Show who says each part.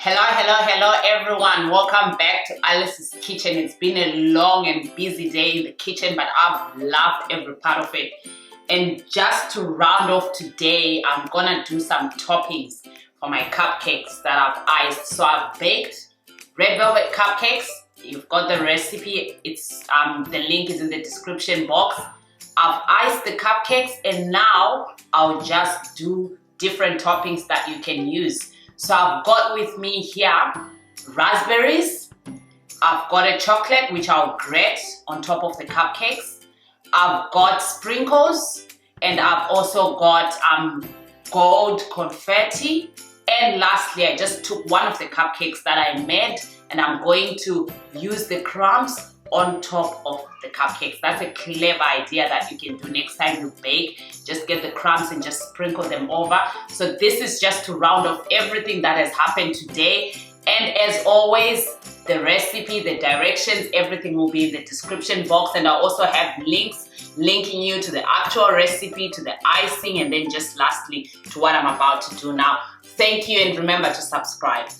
Speaker 1: Hello everyone. Welcome back to Alice's Kitchen. It's been a long and busy day in the kitchen, but I've loved every part of it. And just to round off today, I'm gonna do some toppings for my cupcakes that I've iced. So I've baked red velvet cupcakes. You've got the recipe. It's the link is in the description box. I've iced the cupcakes and now I'll just do different toppings that you can use. So I've got with me here raspberries, I've got a chocolate which I'll grate on top of the cupcakes, I've got sprinkles, and I've also got gold confetti, and lastly I just took one of the cupcakes that I made and I'm going to use the crumbs on top of the cupcakes. That's a clever idea that you can do next time you bake. Just get the crumbs and just sprinkle them over. So this is just to round off everything that has happened today. And as always, the recipe, the directions, everything will be in the description box. And I also have links linking you to the actual recipe, to the icing, and then just lastly to what I'm about to do now. Thank you, and remember to subscribe.